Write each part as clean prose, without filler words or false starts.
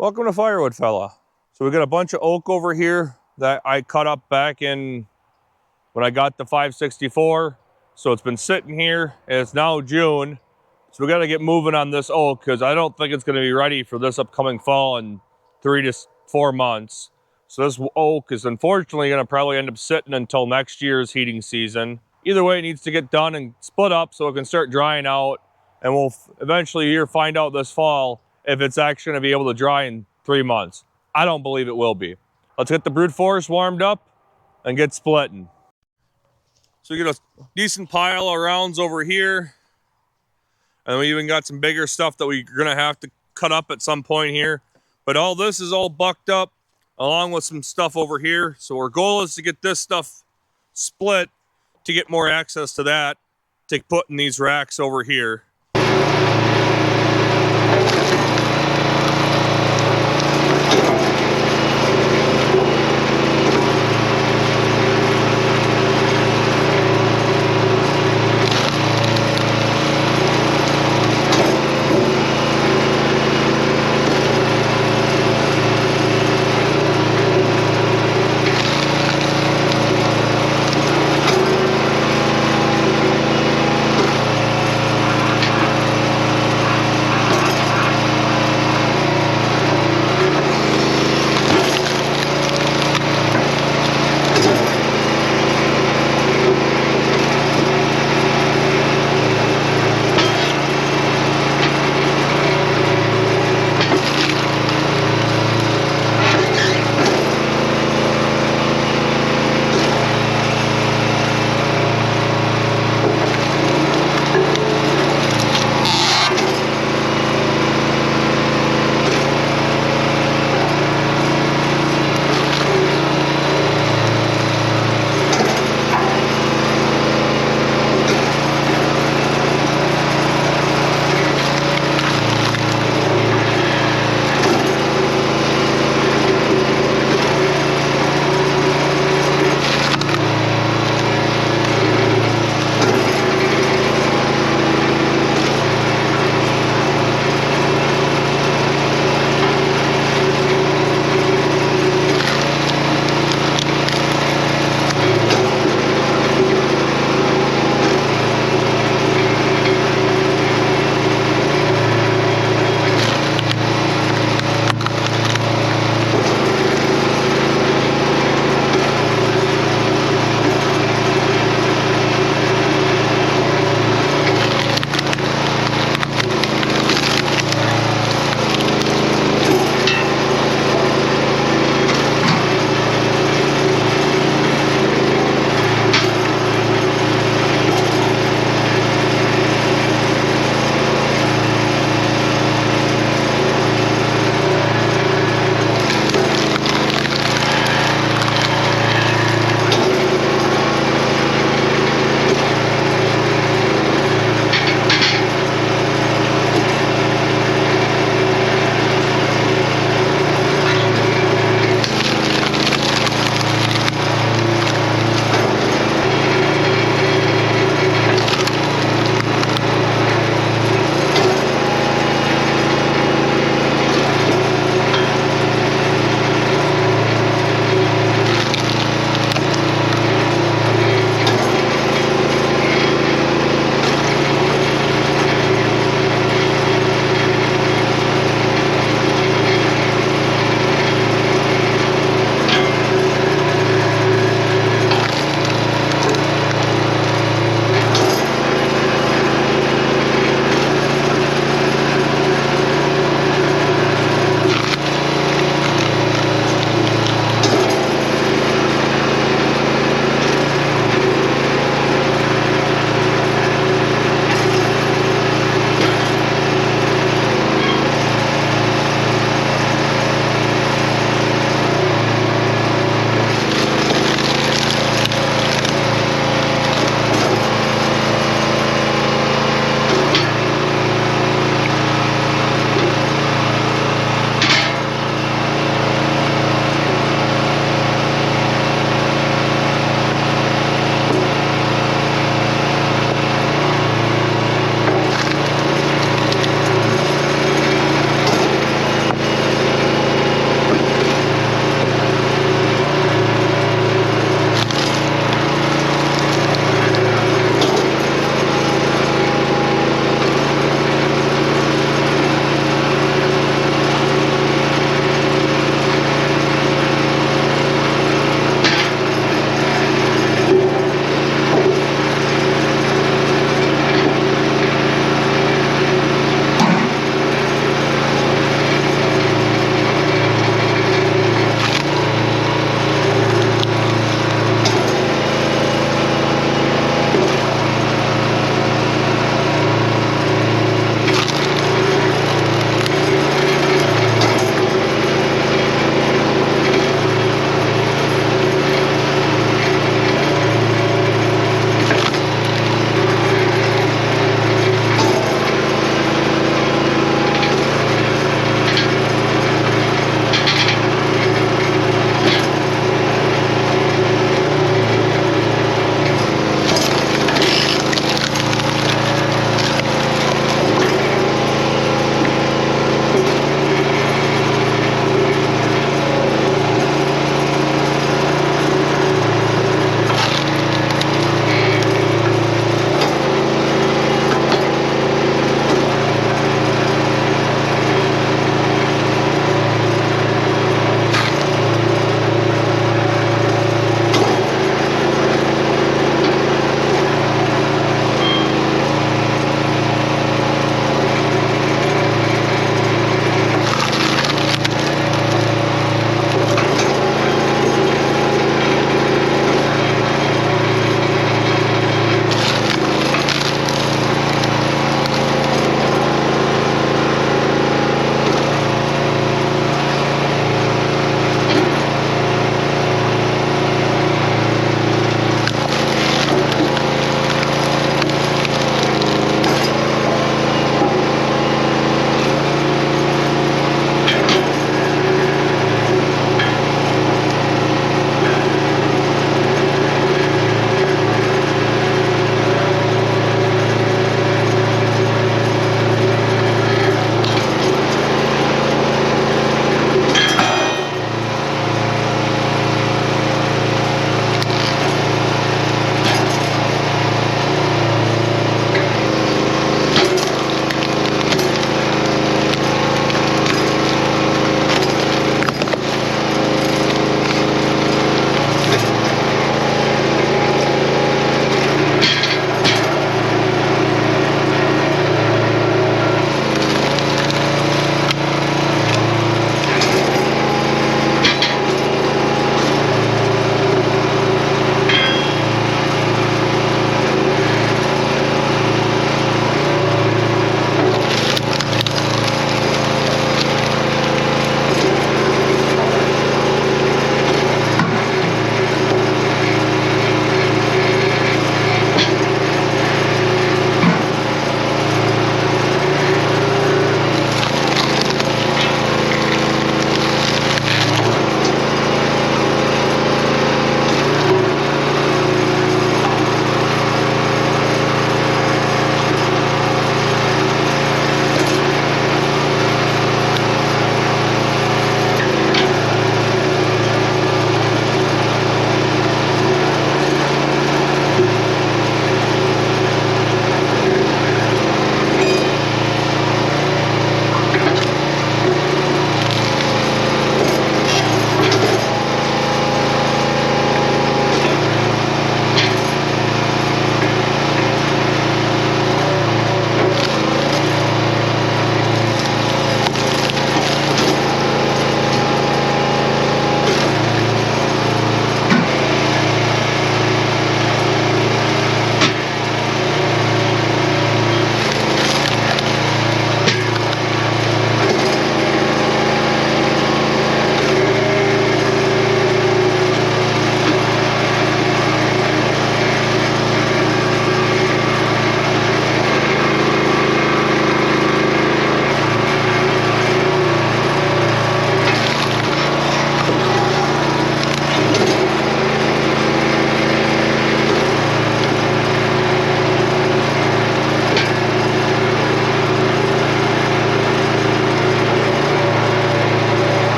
Welcome to Firewood, fella. So we got a bunch of oak over here that I cut up back in when I got the 564. So it's been sitting here and it's now June. So we got to get moving on this oak because I don't think it's going to be ready for this upcoming fall in 3 to 4 months. So this oak is unfortunately going to probably end up sitting until next year's heating season. Either way, it needs to get done and split up so it can start drying out. And we'll eventually here find out this fall if it's actually going to be able to dry in 3 months. I don't believe it will be. Let's get the brute force warmed up and get splitting. So we get a decent pile of rounds over here. And we even got some bigger stuff that we're going to have to cut up at some point here. But all this is all bucked up along with some stuff over here. So our goal is to get this stuff split to get more access to that to put in these racks over here.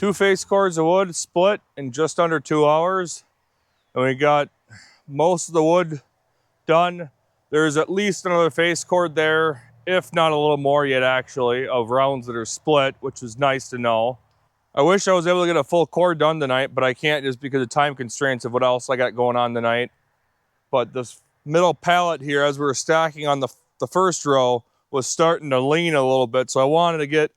2 face cords of wood split in just under 2 hours. And we got most of the wood done. There's at least another face cord there, if not a little more yet actually, of rounds that are split, which is nice to know. I wish I was able to get a full cord done tonight, but I can't just because of time constraints of what else I got going on tonight. But this middle pallet here, as we were stacking on the first row, was starting to lean a little bit. So I wanted to get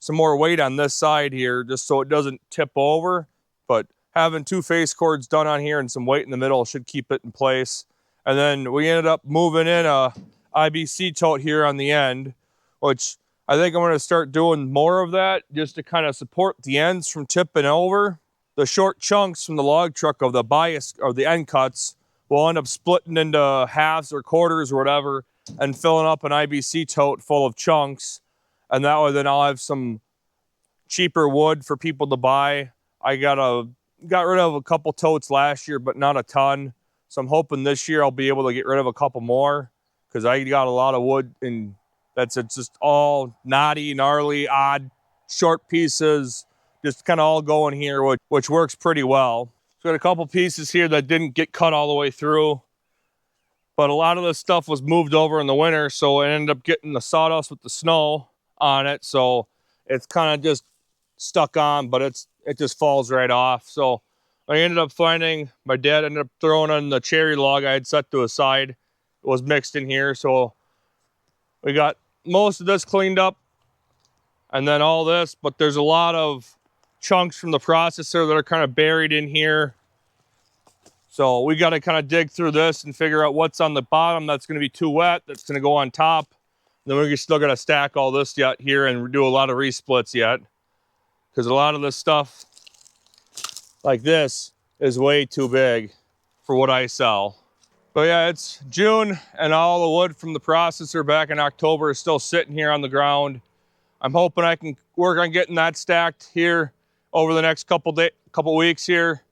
some more weight on this side here just so it doesn't tip over. But having 2 face cords done on here and some weight in the middle should keep it in place. And then we ended up moving in a IBC tote here on the end, which I think I'm going to start doing more of that just to kind of support the ends from tipping over. The short chunks from the log truck of the bias or the end cuts will end up splitting into halves or quarters or whatever and filling up an IBC tote full of chunks. And that way then I'll have some cheaper wood for people to buy. I got rid of a couple totes last year, but not a ton. So I'm hoping this year I'll be able to get rid of a couple more because I got a lot of wood and it's just all knotty, gnarly, odd, short pieces, just kind of all going here, which works pretty well. So got a couple pieces here that didn't get cut all the way through, but a lot of this stuff was moved over in the winter, so I ended up getting the sawdust with the snow on it, so it's kind of just stuck on, but it just falls right off. So I ended up finding, my dad ended up throwing on the cherry log I had set to a side. It was mixed in here, so we got most of this cleaned up and then all this, but there's a lot of chunks from the processor that are kind of buried in here. So we got to kind of dig through this and figure out what's on the bottom that's going to be too wet, that's going to go on top. And then we're still going to stack all this yet here and do a lot of resplits yet, because a lot of this stuff like this is way too big for what I sell. But yeah, it's June and all the wood from the processor back in October is still sitting here on the ground. I'm hoping I can work on getting that stacked here over the next couple weeks here.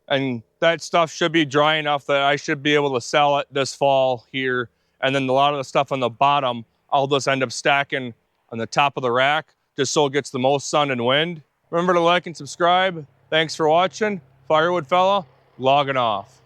And that stuff should be dry enough that I should be able to sell it this fall here. And then a lot of the stuff on the bottom, I'll just end up stacking on the top of the rack just so it gets the most sun and wind. Remember to like and subscribe. Thanks for watching. Firewood fella, logging off.